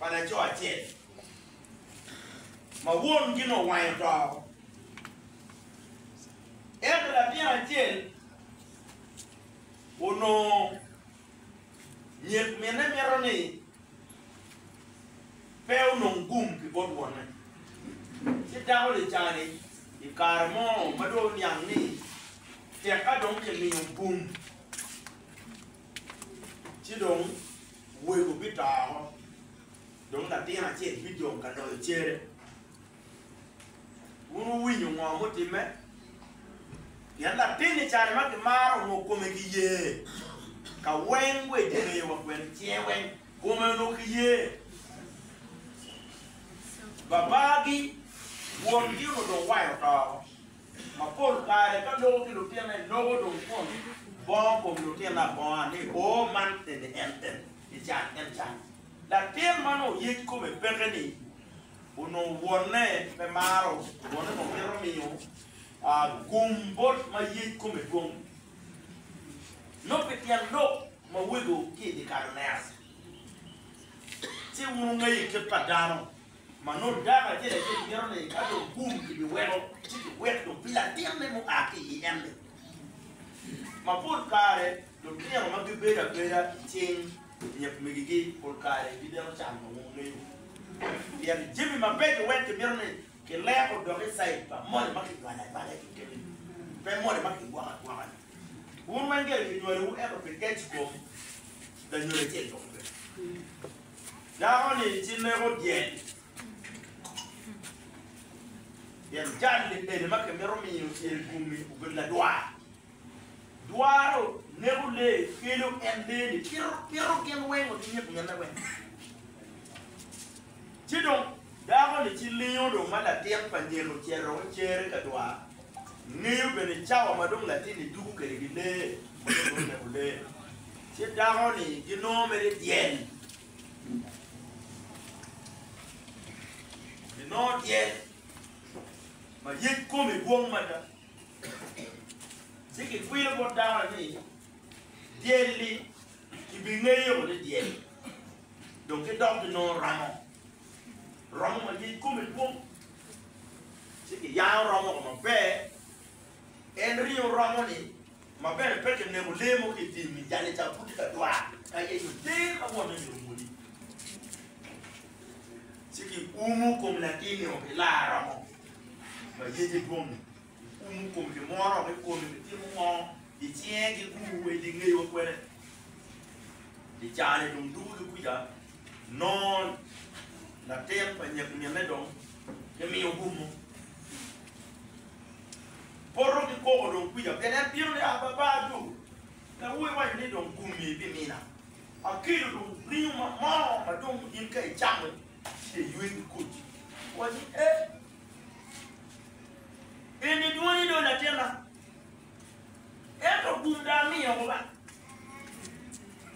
Pana cho chết mà won cái nó ngoài đó em là bien chết uno nhiệt miền Nam miền này peo nông gum cái bột won này chỉ đào để trả này thì cà mò mà đồ nhàng này thì các đồng chỉ miền gum chỉ đồng quê của biết trào đúng là tiếng là chết ví dụ cả đời chết uno uy nhung ngon một tí mấy hiện là tiếng này trả mà cái mà nó có mấy cái gì cả quen với cái này hoặc quen che quen có mấy nó cái gì và ba cái buồn kêu nó đồ quay ở đó mà phun cái các lô cái đầu tiên này lô đồ phun bom cùng đầu tiên là bom này ô man tiền em tiền thì chán em chán là tiếng mà nó giết có mấy bên cái này uno buồn này phải mà rồi buồn này một cái nó nhiều cùng bớt mà giết có mấy buồn nó bị tiền lô mà vui đủ kia thì cả này chứ uno ngay cái phát ra mà nó ra là cái này cái này các đồ cùng thì bị quét chứ bị quét đồ vì là tiếng này một gì em đấy mà phun cả đấy đầu tiên mà cái bê ra trên nhập mấy cái phun cả đấy video nó chạm vào nguồn này thì chỉ vì mà bê cái quét cái này cái lẽ của đồ cái say và mỗi mà cái loại này ba này cái bê mỗi mà cái quăng uống mấy cái người uống em phải cái chỉ có là người chết rồi đó này trên này có điện yang jadi ni makan meromi el gumi ubela doa ro nebule kilo ende ni piro ken wengo tinye ngana wen chidong dago ni chiliyo do mala tiam panjero chero chere ka doa niyo bene chawa madong la tini dugu kere gile nebule chidago ni gino mere dien gino dien mà giết cô mình buông mà đó chỉ cái quy nó một đau là gì điên đi thì bị ngây rồi đấy điên đồng cái đông thì nó rong mà giết cô mình buông chỉ cái dao rong mà bé en rio rong này mà bé là bé cái này một đêm một cái gì mình dành để cho phụ nữ đoạ cái gì thế mà muốn được một đi chỉ cái umu cùng là cái nhiều cái là rong mà dễ dễ buông cùng cái mỏ rồi cái cùng cái tiếng mỏ thì che cái cu về thì ngay vào quê này thì cha này đồng đu cái quy giờ non là tem phải nhập miền này đồng cái miêu bùm porro cái cô đồng quy giờ cái này tiếng này à ba du là uy quay này đồng cùng mi bị mi nào à kia đồng riu mà mỏ mà đồng yên cái chăng rồi thì uy cái cụt qua gì ế ini dua ni dona tena eto bunda mi ya ba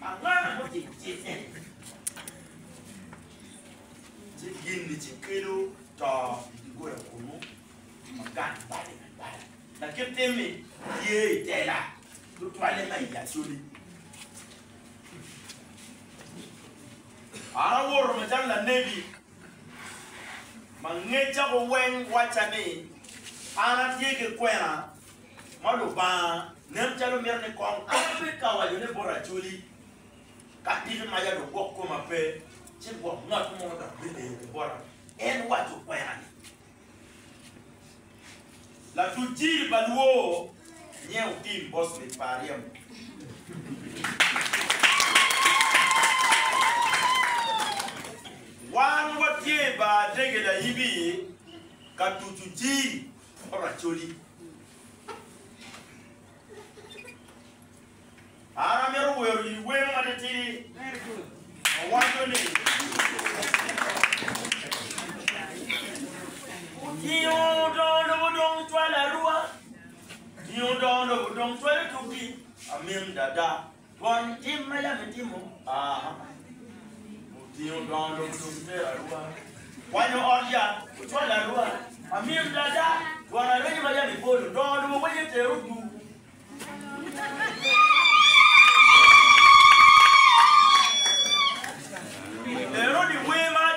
angana mo ti gin ni ti kelo to di go ya kono magan ba na ketemi ye tela do twale mai ya soli ara wor ma jalla nebi mangeja go wen wacha ni ana tie ke kwena malu ba nem chalo mer ne kong ape ka wa ne bora chuli ka ti ma ya do ko ma pe chi bo ngot mo da bi ne bora en wa tu kwena ni la tu ji baluo nye u tim boss ne pariam wan wa tie ba dege da yibi ka tu ji ora choli ara mero wero ni wero ma tiri wato ni Dio do dong twala rua Dio do dong twala tuki amim dada wan tim ma ya mitimo Dio do dong twala rua wanyo orja twala rua amim dada wana wenye majani polo ndo mwenye terudu Erodi wema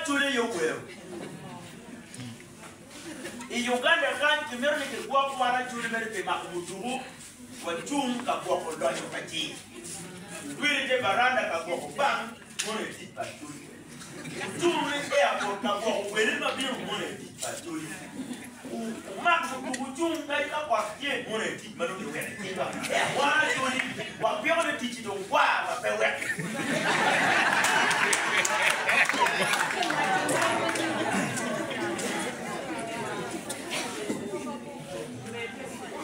Pi Uganda kan kimero ni kwa kwa churi mere pe makuturu kwa chum ka kwa kwa ndonyo kaji. Wili te baranda ka kwa bang mone tipa churi. Chum ni airport ka kwa wele mabiru mone tipa churi. Makuturu chum ka kwa tie mone tipa no wele tipa. Wa churi wa pia ne tichi do kwa wa pe wele.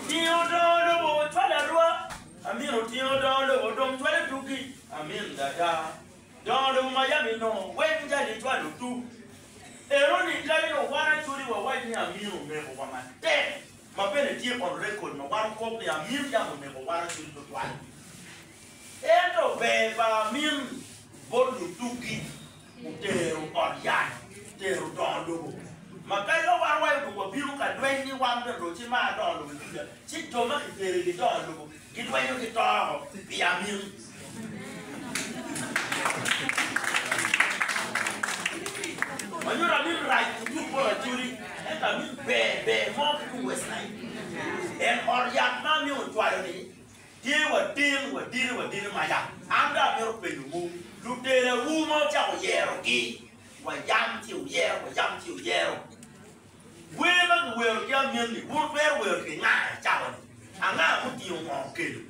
Tiododo, Talarua, Amino Tiododo, Dom Tuki, Amin Dada, Dodo Miami, no, when Daddy Twado too. Eroni Galino, one actually were writing a meal, never one man. Dead, my penalty on record, no one copy a meal, never one actually to one. Endo Beba, Mim, Bodu Tuki, Utero or Yan, Tero Dondo. Makailo warwa ko biru ka dweni wambe ro ti ma don lo ti to ma ki tere ki don lo ki dweni ki to bi amin Manyura min right to for a jury and a min be mo ku west line and or ya ma mi o twa ni deal ma ya anda mi ro pe lu lu tere wu mo ja o yero ki wa yam ti o yero Where will young men be? Where will be nice? I'm not put you on kill.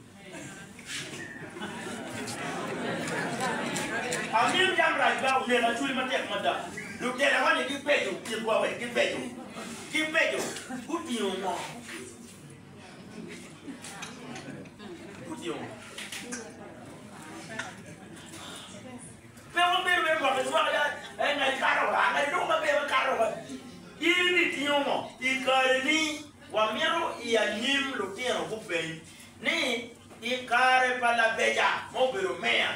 I mean, young right now, never truly take mother. Look there, I want to give pay you, give away, give pay you. Put you on. Put you on. People be remember as well, and I don't know a car. Ili tiomo ikareni wa miro ya nyim lo tieno kupen ni ikare pala beja mo bero mea